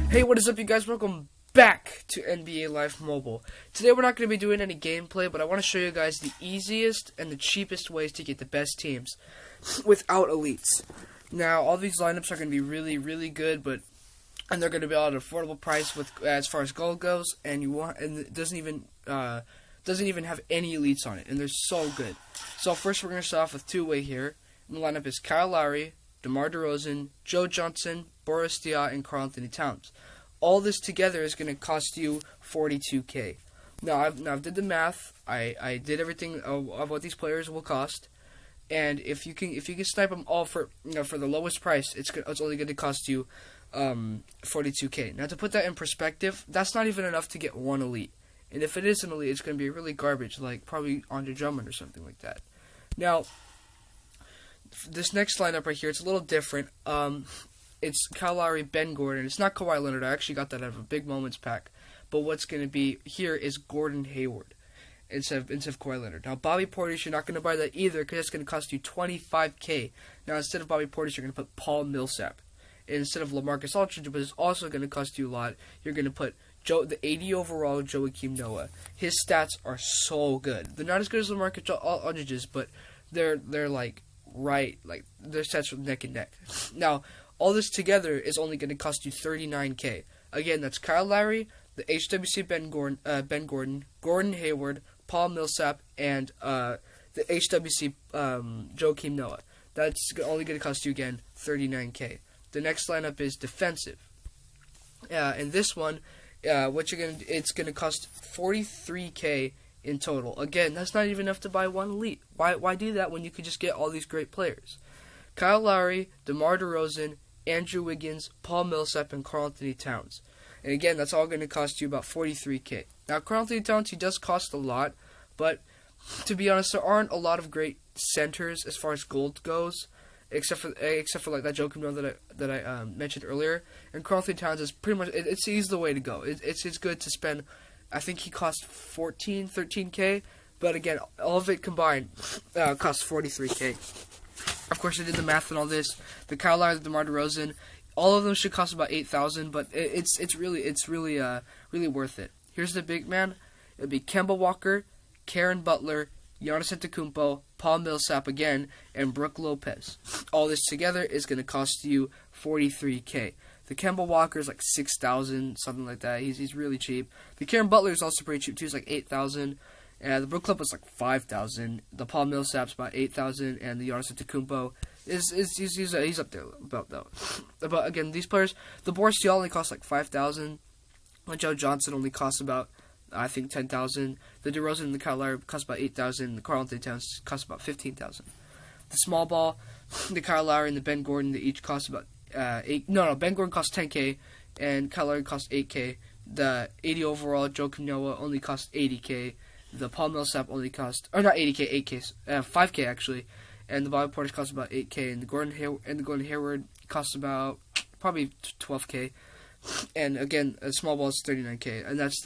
Hey, what is up, you guys? Welcome back to NBA Live Mobile. Today we're not going to be doing any gameplay, but I want to show you guys the easiest and the cheapest ways to get the best teams without elites. Now, all these lineups are going to be really, really good, and they're going to be at an affordable price with as far as gold goes, and it doesn't even have any elites on it, and they're so good. So first, we're going to start off with two-way here. And the lineup is Kyle Lowry, DeMar DeRozan, Joe Johnson, Boris Diaw, and Karl-Anthony Towns. All this together is going to cost you $42K. Now I've did the math. I did everything of what these players will cost, and if you can snipe them all for the lowest price, it's only going to cost you $42K. Now, to put that in perspective, that's not even enough to get one elite. And if it is an elite, it's going to be really garbage, like probably Andre Drummond or something like that. Now, this next lineup right here, it's a little different. It's Kyle Lowry, Ben Gordon. It's not Kawhi Leonard. I actually got that out of a Big Moments pack. But what's going to be here is Gordon Hayward instead of Kawhi Leonard. Now, Bobby Portis, you're not going to buy that either because it's going to cost you $25K. Now, instead of Bobby Portis, you're going to put Paul Millsap. And instead of LaMarcus Aldridge, but it's also going to cost you a lot, you're going to put the 80 overall Joakim Noah. His stats are so good. They're not as good as LaMarcus Aldridge's, but they're like their stats are neck and neck. Now, all this together is only going to cost you $39K. Again, that's Kyle Lowry, the HWC Ben Gordon, Gordon Hayward, Paul Millsap, and the HWC Joakim Noah. That's only going to cost you, again, $39K. The next lineup is defensive. And this one, it's going to cost $43K in total. Again, that's not even enough to buy one elite. Why do that when you could just get all these great players? Kyle Lowry, DeMar DeRozan, Andrew Wiggins, Paul Millsap, and Karl-Anthony Towns. And again, that's all going to cost you about $43K. Now, Karl-Anthony Towns, he does cost a lot, but to be honest, there aren't a lot of great centers as far as gold goes, except for like that Joakim Noah that I mentioned earlier. And Karl-Anthony Towns is pretty much he's the way to go. It's good to spend. I think he costs $13K, but again, all of it combined costs $43K. Of course, I did the math on all this. The Kyle Lowry, the DeMar DeRozan, all of them should cost about $8,000, but it's really worth it. Here's the big man. It'll be Kemba Walker, Karen Butler, Giannis Antetokounmpo, Paul Millsap again, and Brook Lopez. All this together is going to cost you $43K. The Kemba Walker is like $6,000, something like that. He's really cheap. The Karen Butler is also pretty cheap too. It's like $8,000. The Brook Lopez is like $5,000. The Paul Millsap's about $8,000, and the Giannis Antetokounmpo he's up there about though. But again, these players, the Boris Diaw only costs like $5,000. Joe Johnson only costs about I think $10,000. The DeRozan and the Kyle Lowry cost about $8,000. The Karl-Anthony Towns cost about $15,000. The small ball, the Kyle Lowry and the Ben Gordon, they each cost about Ben Gordon costs $10K and Kyle Lowry costs $8K. The 80 overall Joakim Noah only costs $80K. The Paul Millsap only cost, or not $80K, $5K actually, and the Bobby Portis costs about $8K, and the Gordon Hayward costs about probably $12K, and again, a small ball is $39K, and it's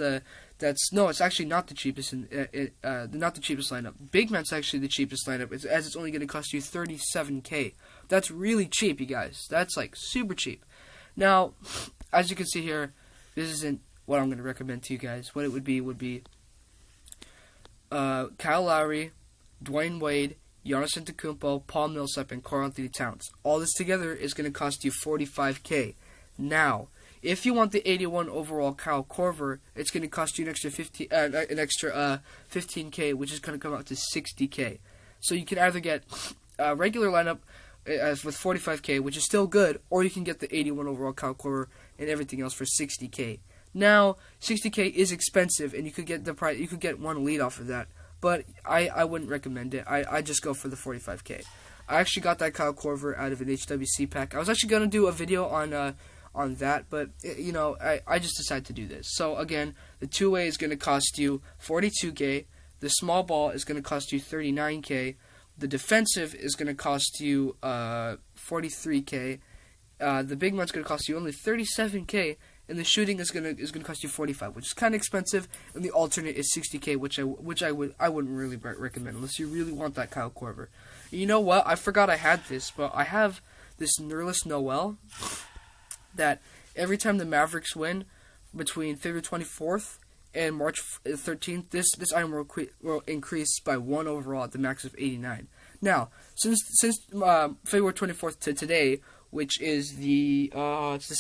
actually not the cheapest not the cheapest lineup. Big man's actually the cheapest lineup, as it's only going to cost you $37K. That's really cheap, you guys. That's like super cheap. Now, as you can see here, this isn't what I'm going to recommend to you guys. What it would be Kyle Lowry, Dwayne Wade, Giannis Antetokounmpo, Paul Millsap, and Karl-Anthony Towns. All this together is going to cost you $45K. Now, if you want the 81 overall Kyle Korver, it's going to cost you an extra $15K, which is going to come out to $60K. So you can either get a regular lineup with $45K, which is still good, or you can get the 81 overall Kyle Korver and everything else for $60K. Now, $60K is expensive, and you could get one elite off of that, but I wouldn't recommend it. I just go for the $45K. I actually got that Kyle Korver out of an HWC pack. I was actually going to do a video on that, but I just decided to do this. So again, the two-way is going to cost you $42K. The small ball is going to cost you $39K. The defensive is going to cost you $43K. The big man's going to cost you only $37K, and the shooting is gonna cost you 45, which is kind of expensive, and the alternate is 60k, which I wouldn't really recommend unless you really want that Kyle Korver. You know what? I forgot I had this, but I have this Nerlens Noel that every time the Mavericks win between February 24th and March 13th, this item will increase by 1 overall at the max of 89. Now, since February 24th to today, which is it's the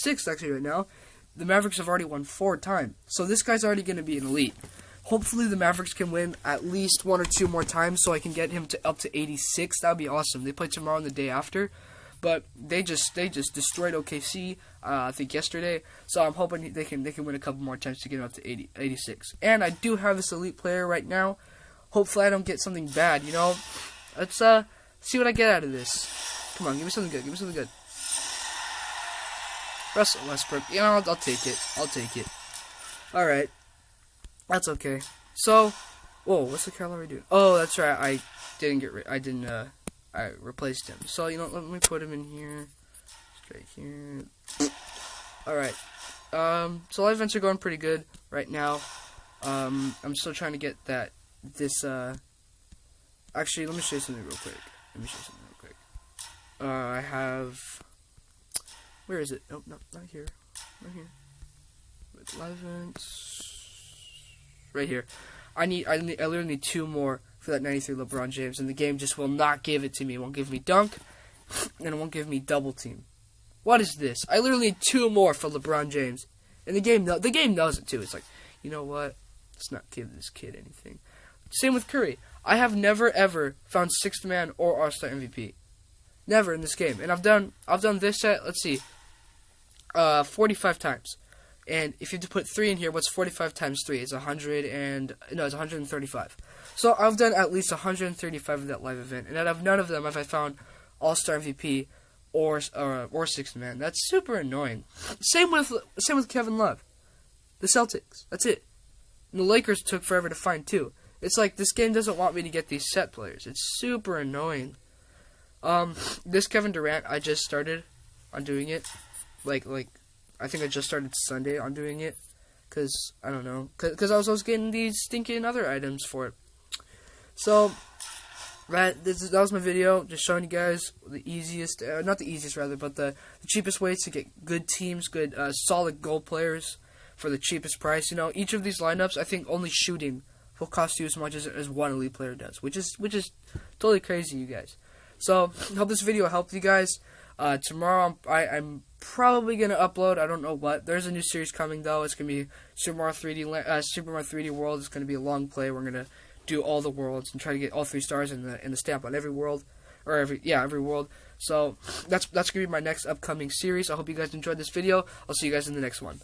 6th actually right now, the Mavericks have already won 4 times. So this guy's already going to be an elite. Hopefully the Mavericks can win at least 1 or 2 more times so I can get him up to 86. That would be awesome. They play tomorrow and the day after. But they just destroyed OKC, I think yesterday. So I'm hoping they can win a couple more times to get him up to 86. And I do have this elite player right now. Hopefully I don't get something bad, you know. Let's see what I get out of this. Come on, give me something good. Give me something good. Russell Westbrook. You know, I'll take it. I'll take it. All right. That's okay. So, whoa, what's the calorie doing? Oh, that's right. I replaced him. So, you know, let me put him in here. Straight here. Alright. So live events are going pretty good right now. I'm still trying to get actually, let me show you something real quick. I have, where is it? Oh, no, not here. Right here. Live events. Right here. I literally need 2 more for that 93 LeBron James, and the game just will not give it to me. It won't give me dunk, and it won't give me double team. What is this? I literally need 2 more for LeBron James, and the game knows it too. It's like, you know what? Let's not give this kid anything. Same with Curry. I have never ever found 6th man or All-Star MVP. Never in this game, and I've done this at, let's see, 45 times. And if you have to put 3 in here, what's 45 times 3? It's 135. So I've done at least 135 of that live event, and out of none of them have I found All-Star MVP or 6th man. That's super annoying. Same with Kevin Love, the Celtics. That's it. And the Lakers took forever to find 2. It's like this game doesn't want me to get these set players. It's super annoying. This Kevin Durant, I just started on doing it. I think I just started Sunday on doing it, because, I don't know, because I was getting these stinking other items for it. So, that was my video, just showing you guys the easiest, not the easiest rather, but the cheapest ways to get good teams, good, solid goal players for the cheapest price. You know, each of these lineups, I think only shooting will cost you as much as one elite player does, which is totally crazy, you guys. So, hope this video helped you guys. Tomorrow, I'm probably going to upload, I don't know what. There's a new series coming, though. It's going to be Super Mario 3D World. It's going to be a long play. We're going to do all the worlds and try to get all 3 stars in the stamp on every world. Or every world. So, that's going to be my next upcoming series. I hope you guys enjoyed this video. I'll see you guys in the next one.